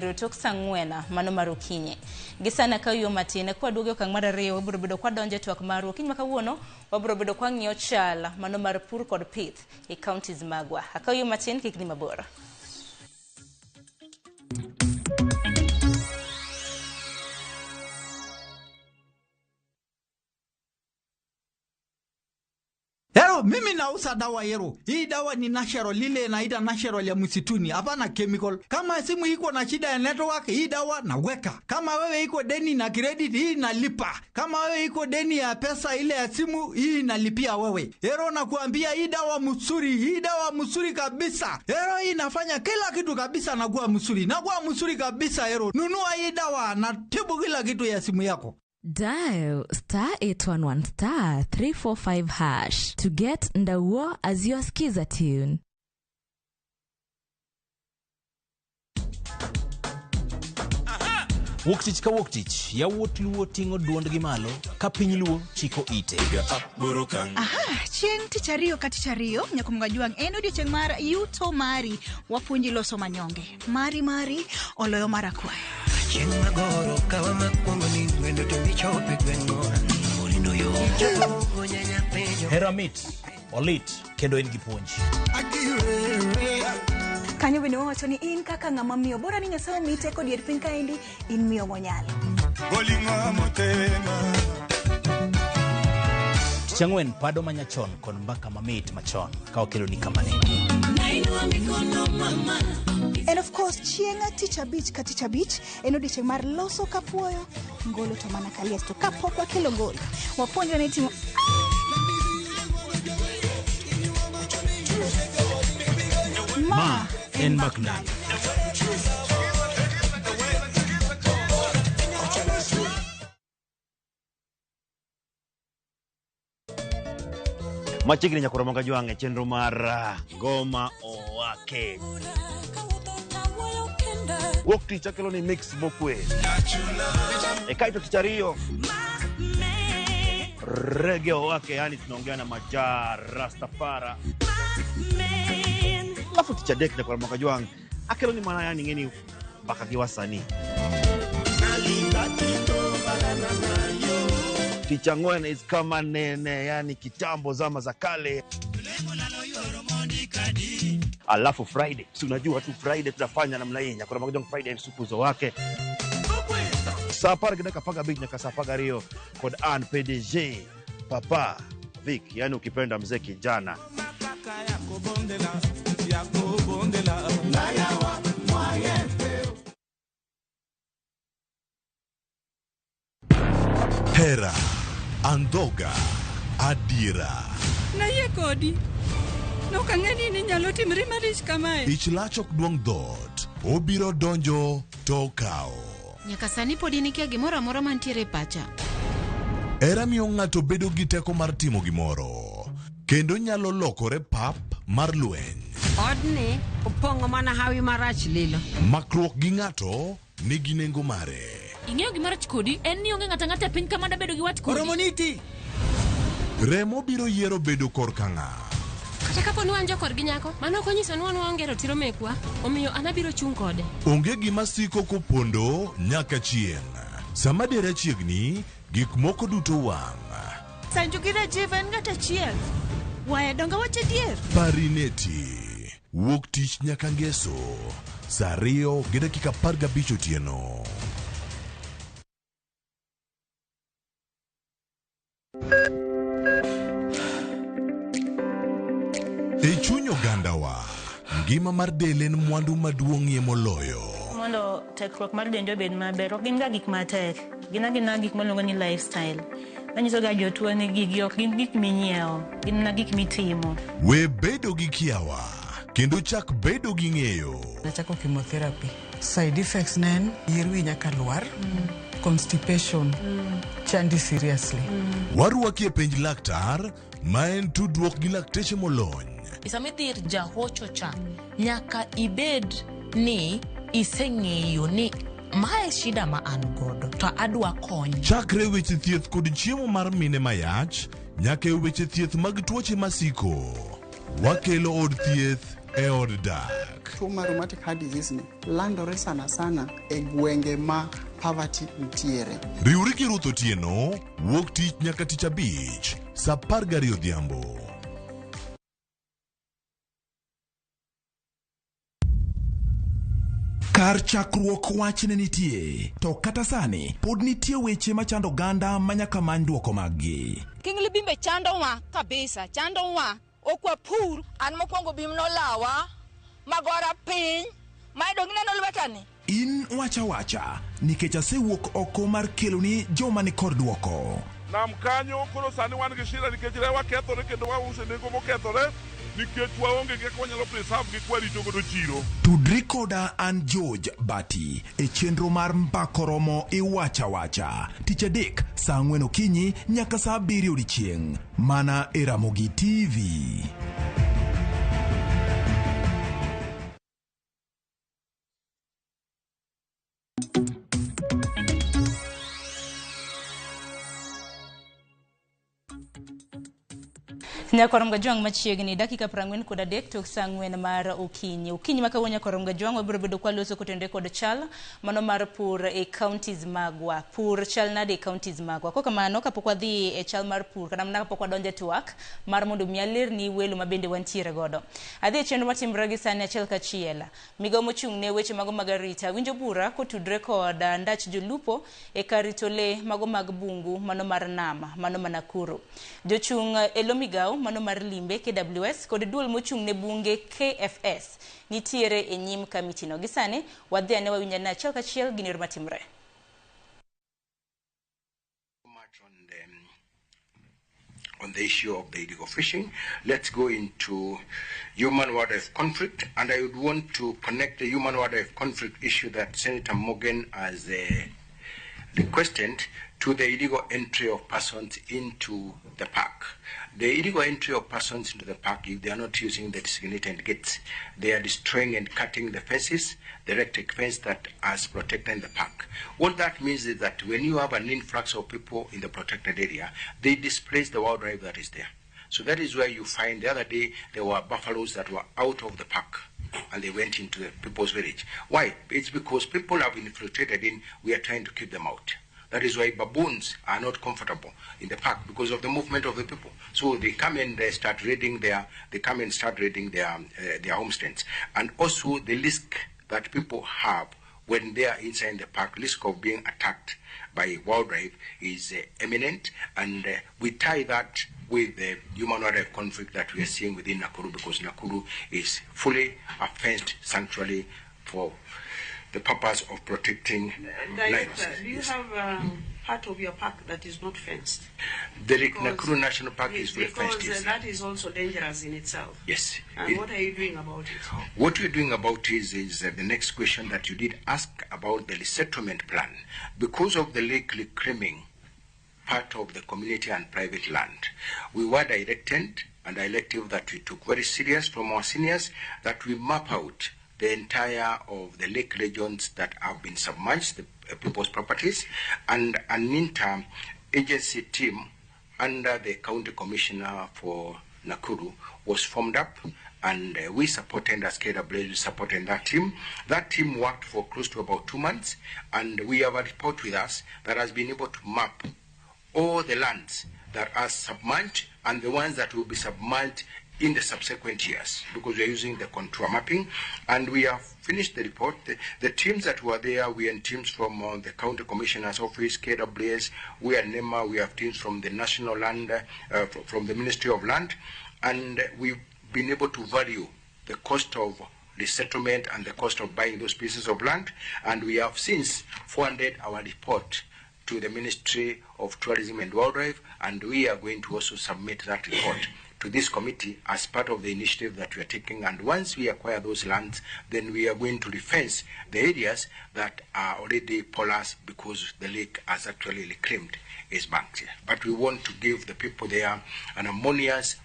Tok sangwena mano marukinye gisana kayo matine kwa duogo kang mar ariyo wabro bedo kwa donje twak maru kinyi makawuono wabro bedo kwa ng'iyo chala mano mar pur kod pith e counties magwa akayo matin kik ni mabora. Hero, mimi nauza dawa hero. Hii dawa ni natural, lile inaita natural ya msituni, hapana chemical. Kama simu iko na shida ya network, hii dawa naweka. Kama wewe iko deni na credit, hii nalipa. Kama wewe iko deni ya pesa ile ya simu, hii nalipia wewe. Hero, nakuambia hii dawa mzuri, hii dawa mzuri kabisa. Hero, hii inafanya kila kitu kabisa na kuwa mzuri. Na kuwa mzuri kabisa hero. Nunua hii dawa na tibu kila kitu ya simu yako. Dial *811*345# to get Ndach as your skiza tune. Woktich ka woktich, yawuot luo tingo duond gi malo, ka piny luo chiko ite. Chieng tich ariyo ka tich ariyo, nyako mgajuang en odiochieng mar yuto mari, wapuonji loso manyonge. Mari, oloyo marakwaya. Chieng magoro kawa makwongo ni wendo to michope gwengo Morindo yo nyanya penyo Hera mit, olit, kendo en gi puonj. Kanyo bende wawacho ni in kaka ng'ama miyo bora ni Nyasaye omiyi teko dier piny kaendi in miyo monyalo. Changwen pado manyachon kon mbaka mamit machon ka okelo ni kamane. And of course, chienga tich abich ka tich abich en odiochieng mar loso kapuoyo, ngolo to mana kalies to kapok wakelo ngolo. Wapuonjwa ni timo Ma en makna. Machigni nyakura monga juange chenro mar goma owake. Wokti chakelo ni mix bokwe. Ekaito tichario. Reggae owake, yani tunaongea na majar Rastafara. Lafu tichadek nyakura monga juange. Akelo ni mana yani ngeni baka kiwasani. Tichangwen is kama nene, yani kitambo zama za kale. Alafu Friday, si unajua tu Friday tunafanya namna hii. Nyakura magojong Friday supuzo wake. Sapar gina kapaga big nyaka sapaga rio kod an PDG Papa Vic, yani ukipenda mzee kijana. Hera, Andoga, Adira. Na ye kodi. No kangeni ni nyalo timri marish kamae. Ich lachok duong dot. Obiro donjo to kao. Nyaka sani podi nikia gimoro amora mantiere pacha. Hera miyo ng'ato bedo gi teko mar timo gimoro. Kendo nyalo lokore pap mar lweny. Odni opong'o mana hawi marach lilo. Makruok gi ng'ato nigi nengo mare. Ing'eyo gimarach kodi en ni onge ng'ata piny kama da bedo gi wat kodi. Oromoniti. Remo biro yiero bedo korka ng'a. Kata kapo ni wan jokor gi nyako, mano konyiso ni wan waonge ratiro mekwa, omiyo anabiro chung' kode. Onge gima siko kopondo nyaka chieng'. Sama dere chiegni, gik moko duto wang'. Sanjo gira jiven ngata chiel. Wae donga wache dier. Parineti. Wuok tich nyaka ngeso. Saa 2:15 otieno. E chuny ogandawa, ngima mar del en mwandu maduong'ie moloyo. Mondo tekruok mar dende obed maber, ok gin ga gik matek. Gin gik maluongo ni lifestyle. Manyiso ga jotuo ni gigi ok gin gik minyiewo, gin na gik mitimo. We bedo gi kiawa, kendo chak bedo gi ng'eyo. Nachako chemotherapy. Side effects nen, yier wi nyaka lwar, constipation, chandi seriously. Waruaki e penj laktar, ma en tudruok gi lakteche molony. Isamidhir jahocho cha, nyaka ibed ni iseng'eyo ni mae shida ma an godo, to adwa kony. Chakre weche thieth kod chiemo mar mine mayach, nyaka e weche thieth mag tuoche masiko. Wakelo od thieth e od dak. Tuo mar rheumatic heart disease ni landore sana sana e gwenge ma poverty ntiere. Riwri gi Ruth Otieno, wuok tich nyaka tich abich, saa 12 odhiambo. Kar chakruok wach ne nitie, to kata sani pod nitie weche machando oganda manyaka many duoko maggi. Kingli bimbe chando wa kabisa, chando wa okwa pur an mokwongo bim no lawa magora piny maidong neno lwetani. In wacha nikech asewuok oko mar keloni joma ni kod duoko. Nam kanyo koro sani wan gi shida nikech rewa kethore kendo wause nengo mokethore nikech waonge gi konyalo preserve gi kwarito godo chiro. Tudri koda an George Bati e chenro mar Mbakoromo Iwacha tich adek saa 4 okinyi nyaka saa 7 odiechieng' mana e Ramogi TV. Nyakorom gajwang machiegni dakika 43 tok saa 4 mar okinyi maka wonya korom gajwang wabiro bedo kwa loso kotende kod chal mano mar pur e counties magwa pur chal nade counties magwa koka mano kapok wadhi e chal mar pur kana mna kapok wadonje twak mar mondo mialer ni welo mabende wantiere godo adhi chenro matimre gi sani achiel kachiel migawo mochung' ne weche mago magarita winjo bura kotudre kod Ndach jolupo e karitole mago mag bungu mano mar nama mano Nakuru jochung' elo migawo mano mar limbe KWS kod duol mochung' ne bunge KFS nitiere e nyim kamiti no gisane wadhi ane wawinja na achiel kachiel ginero matimre. On the issue of the illegal fishing, let's go into human wildlife conflict, and I would want to connect the human wildlife conflict issue that Senator Morgan has requested to the illegal entry of persons into the park. The illegal entry of persons into the park, if they are not using the designated gates, they are destroying and cutting the fences, the electric fence that is protecting the park. What that means is that when you have an influx of people in the protected area, they displace the wildlife that is there. So that is where you find the other day there were buffaloes that were out of the park and they went into the people's village. Why? It's because people have infiltrated in, we are trying to keep them out. That is why baboons are not comfortable in the park because of the movement of the people. So they come and they start raiding their homesteads. And also the risk that people have when they are inside the park, risk of being attacked by wildlife is imminent, and we tie that with the human wildlife conflict that we are seeing within Nakuru, because Nakuru is fully a fenced sanctuary for the purpose of protecting lives. Do you have part of your park that is not fenced? The Nakuru National Park is fully fenced. Because that is also dangerous in itself. Yes. And what are you doing about it? What we're doing about it is the next question that you did ask about the resettlement plan. Because of the lake reclaiming part of the community and private land, we were directed, and the elective that we took very serious from our seniors, that we map out the entire of the lake regions that have been submerged, the people's properties, and an inter-agency team under the county commissioner for Nakuru was formed up, and we supported, as KWS supported that team. That team worked for close to about 2 months, and we have a report with us that has been able to map all the lands that are submerged and the ones that will be submerged in the subsequent years, because we are using the contour mapping, and we have finished the report. The teams that were there, we had teams from the County Commissioner's Office, KWS, we are NEMA, we have teams from the National Land, from the Ministry of Land, and we've been able to value the cost of the settlement and the cost of buying those pieces of land, and we have since forwarded our report to the Ministry of Tourism and Wildlife, and we are going to also submit that report to this committee as part of the initiative that we are taking. And once we acquire those lands, then we are going to refence the areas that are already porous because the lake has actually reclaimed its banks here. But we want to give the people there an harmonious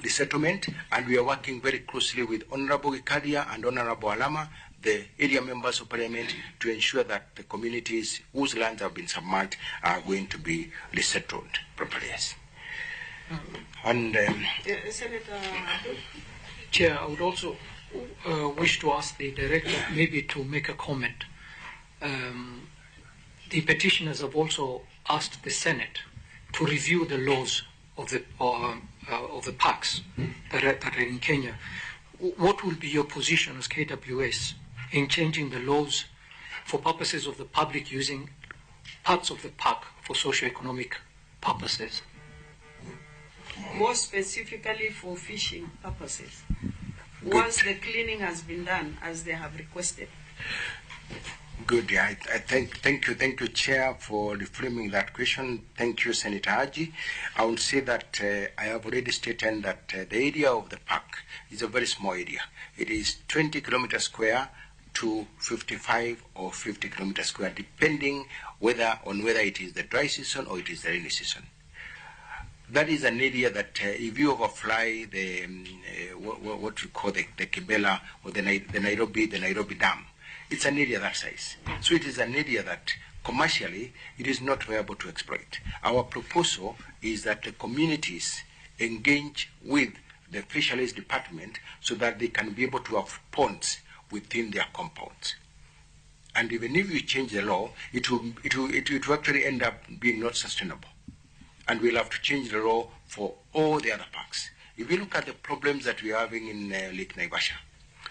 resettlement, and we are working very closely with Honorable Ikadia and Honorable Alama, the area members of parliament, to ensure that the communities whose lands have been submerged are going to be resettled properly. Yes. And Senator Chair, I would also wish to ask the director maybe to make a comment. The petitioners have also asked the Senate to review the laws of the parks that are in Kenya. What will be your position as KWS in changing the laws for purposes of the public using parts of the park for socio-economic purposes? More specifically for fishing purposes. Once the cleaning has been done, as they have requested. Good. I thank you, Chair, for reframing that question. Thank you, Senator Haji. I would say that I have already stated that the area of the park is a very small area. It is 20 kilometers square to 55 or 50 kilometers square, depending whether it is the dry season or it is the rainy season. That is an area that if you overfly the what you call the Kibela or the Nairobi Dam, it's an area that size. So it is an area that commercially it is not viable to exploit. Our proposal is that the communities engage with the fisheries department so that they can be able to have ponds within their compounds. And even if you change the law, it will actually end up being not sustainable. And we'll have to change the law for all the other parks. If you look at the problems that we're having in Lake Naivasha,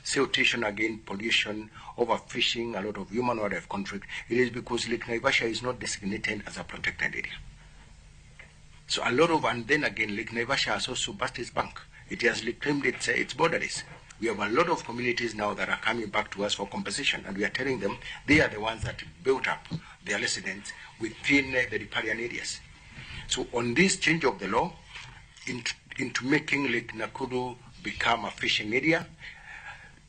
siltation again, pollution, overfishing, a lot of human-wildlife conflict, it is because Lake Naivasha is not designated as a protected area. So a lot of, and then again, Lake Naivasha has also burst its bank. It has reclaimed its boundaries. We have a lot of communities now that are coming back to us for compensation, and we are telling them they are the ones that built up their residents within the riparian areas. So on this change of the law, into making Lake Nakuru become a fishing area,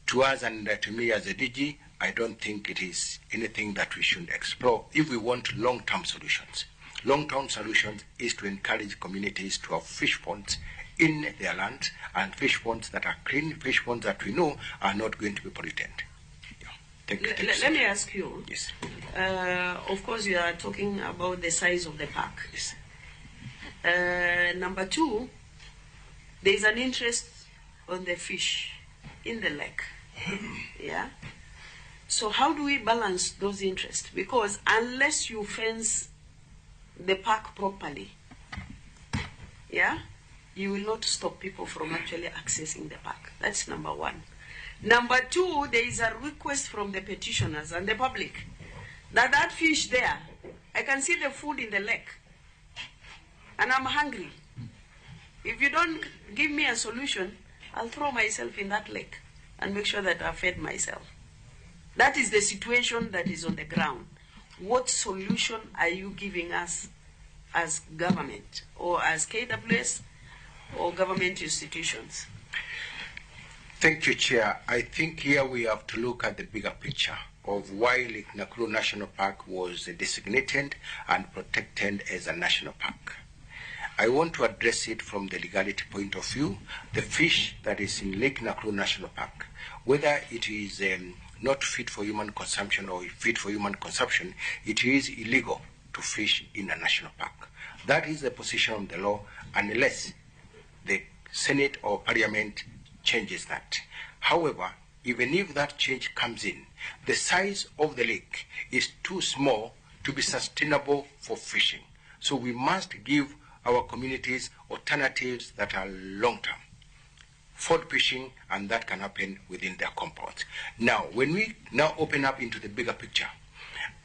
to us and to me as a DG, I don't think it is anything that we should explore if we want long-term solutions. Long-term solutions is to encourage communities to have fish ponds in their land, and fish ponds that are clean, fish ponds that we know are not going to be polluted. Yeah. Thank you. Let me ask you. Yes. Of course, you are talking about the size of the park. Yes. Number two, there is an interest on the fish in the lake. Yeah. So how do we balance those interests? Because unless you fence the park properly, yeah, you will not stop people from actually accessing the park. That's number one. Number two, there is a request from the petitioners and the public that fish there, I can see the food in the lake, and I'm hungry. If you don't give me a solution, I'll throw myself in that lake and make sure that I've fed myself. That is the situation that is on the ground. What solution are you giving us as government or as KWS or government institutions? Thank you, Chair. I think here we have to look at the bigger picture of why Lake Nakuru National Park was designated and protected as a national park. I want to address it from the legality point of view. The fish that is in Lake Nakuru National Park, whether it is not fit for human consumption or fit for human consumption, it is illegal to fish in a national park. That is the position of the law, unless the Senate or Parliament changes that. However, even if that change comes in, the size of the lake is too small to be sustainable for fishing. So we must give our communities alternatives that are long-term. Ford fishing, and that can happen within their compounds. Now, when we now open up into the bigger picture,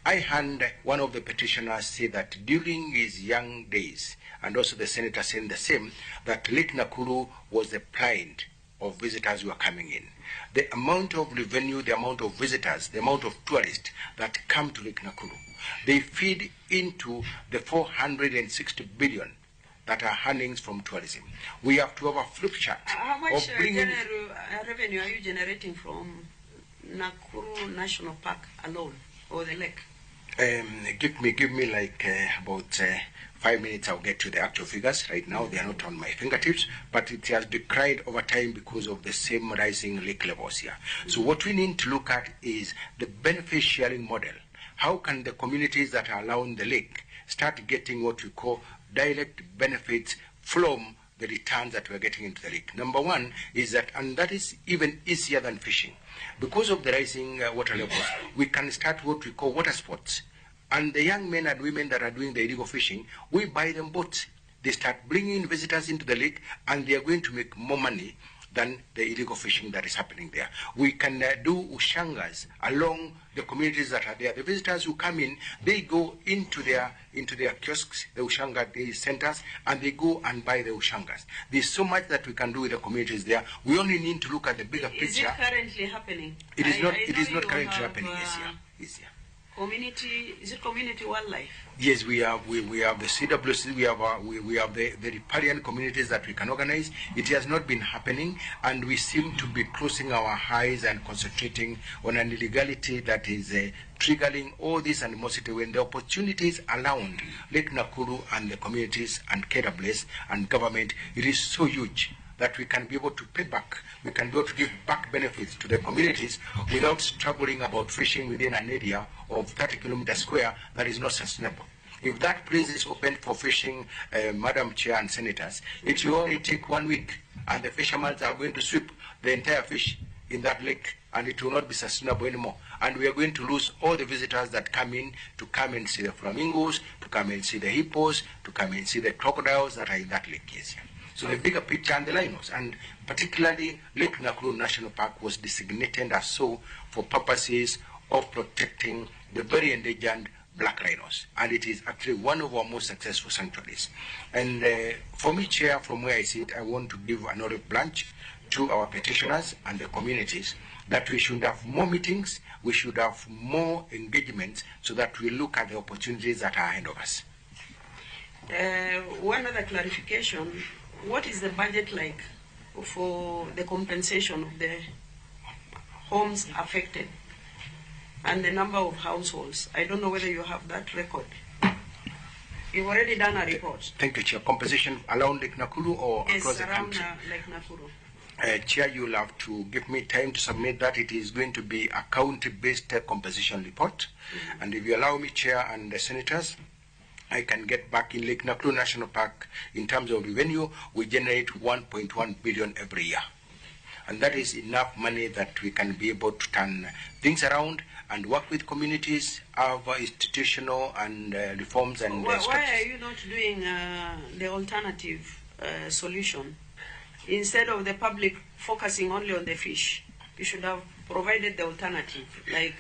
I heard one of the petitioners say that during his young days, and also the senator saying the same, that Lake Nakuru was the pride of visitors who are coming in. The amount of revenue, the amount of visitors, the amount of tourists that come to Lake Nakuru, they feed into the 460 billion that are earnings from tourism. We have to have a flip chart. How much revenue are you generating from Nakuru National Park alone, or the lake? Give me like about 5 minutes. I'll get to the actual figures. Right now, they are not on my fingertips, but it has declined over time because of the same rising lake levels here. So what we need to look at is the benefit sharing model. How can the communities that are around the lake start getting what we call direct benefits from the returns that we're getting into the lake. Number one is that, and that is even easier than fishing, because of the rising water levels, we can start what we call water sports. And the young men and women that are doing the illegal fishing, we buy them boats. They start bringing visitors into the lake, and they are going to make more money than the illegal fishing that is happening there. We can do ushangas along the communities that are there. The visitors who come in, they go into their kiosks, the ushanga centers, and they go and buy the ushangas. There's so much that we can do with the communities there. We only need to look at the bigger picture. Is it currently happening? It is not. It is not currently happening. Yes, yeah. Yes, yeah. Community, is it community wildlife? Yes, we have the CWC, we have the riparian communities that we can organize. It has not been happening, and we seem to be closing our eyes and concentrating on an illegality that is triggering all this animosity when the opportunities around Lake Nakuru and the communities and KWS and government, it is so huge that we can be able to pay back, we can be able to give back benefits to the communities without struggling about fishing within an area of 30 kilometers square that is not sustainable. If that place is open for fishing, Madam Chair and Senators, it will only take 1 week, and the fishermen are going to sweep the entire fish in that lake, and it will not be sustainable anymore. And we are going to lose all the visitors that come in to come and see the flamingos, to come and see the hippos, to come and see the crocodiles that are in that lake. Yes. So the bigger picture and the rhinos, and particularly Lake Nakuru National Park was designated as so for purposes of protecting the very endangered black rhinos, and it is actually one of our most successful sanctuaries. And for me, Chair, from where I sit, I want to give an olive branch to our petitioners and the communities that we should have more meetings, we should have more engagements, so that we look at the opportunities that are ahead of us. One other clarification. What is the budget like for the compensation of the homes affected and the number of households? I don't know whether you have that record. You've already done a report. Thank you, Chair. Compensation around Lake Nakuru or yes, across the around country? Lake Nakuru. Chair, you'll have to give me time to submit that. It is going to be a county-based compensation report. Mm-hmm. And if you allow me, Chair and the Senators, I can get back in Lake Nakuru National Park. In terms of revenue, we generate 1.1 billion every year. And that is enough money that we can be able to turn things around and work with communities, have institutional and reforms and why are you not doing the alternative solution? Instead of the public focusing only on the fish, you should have provided the alternative, like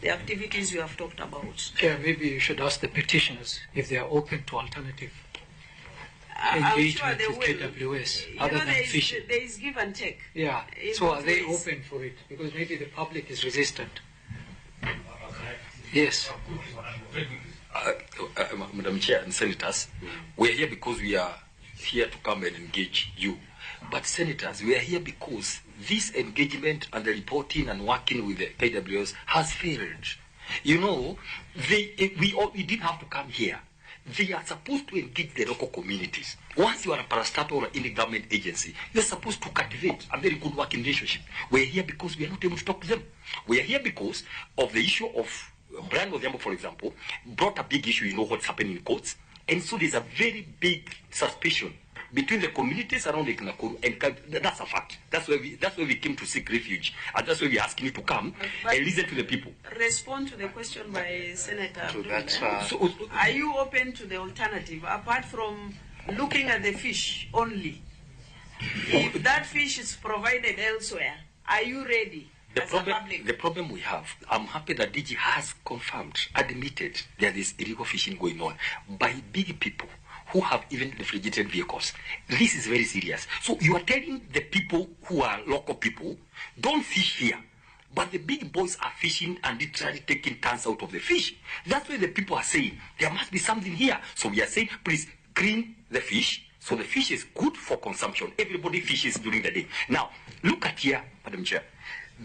the activities you have talked about. Yeah, maybe you should ask the petitioners if they are open to alternative I'm engagement sure with KWS other than fishing. There is give and take. Yeah, so are they open for it? Because maybe the public is resistant. Yes. Madam Chair and Senators, we are here because we are here to come and engage you. But Senators, we are here because this engagement and the reporting and working with the KWS has failed. You know, we didn't have to come here. They are supposed to engage the local communities. Once you are a parastatal or any government agency, you are supposed to cultivate a very good working relationship. We are here because we are not able to talk to them. We are here because of the issue of Brian Odhiambo, for example, brought a big issue, you know what's happening in courts. And so there's a very big suspicion between the communities around Lake Nakuru, and that's a fact. That's where we came to seek refuge, and that's why we're asking you to come and listen to the people. Respond to the question by Senator. So that's, are you open to the alternative, apart from looking at the fish only? If that fish is provided elsewhere, are you ready? The problem we have, I'm happy that DG has confirmed, admitted there is illegal fishing going on by big people who have even refrigerated vehicles. This is very serious. So you are telling the people who are local people, don't fish here. But the big boys are fishing and literally taking tons out of the fish. That's why the people are saying, there must be something here. So we are saying, please clean the fish. So the fish is good for consumption. Everybody fishes during the day. Now, look at here, Madam Chair.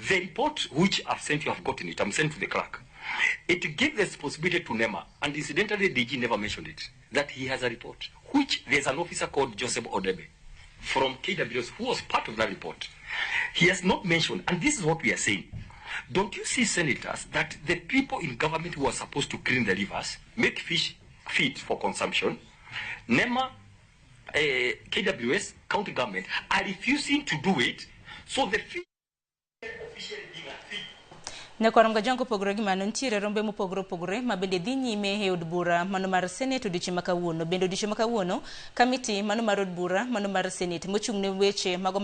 The report which I've sent you, I've gotten it. I'm sent to the clerk. It gave the responsibility to NEMA, and incidentally, DG never mentioned it, that he has a report, which there's an officer called Joseph Odebe from KWS who was part of that report. He has not mentioned, and this is what we are saying. Don't you see, Senators, that the people in government who are supposed to clean the rivers, make fish fit for consumption, NEMA KWS, county government, are refusing to do it. So the fish officially being a thief. Ne kwaram gajango pogore gimano ntiere rombe mopogore mabende dhi nyime e od bura mano mar Senate odiochieng' makawuono. Bende odiochieng' makawuono kamiti mano mar od bura mano mar Senate mochung' ne weche mago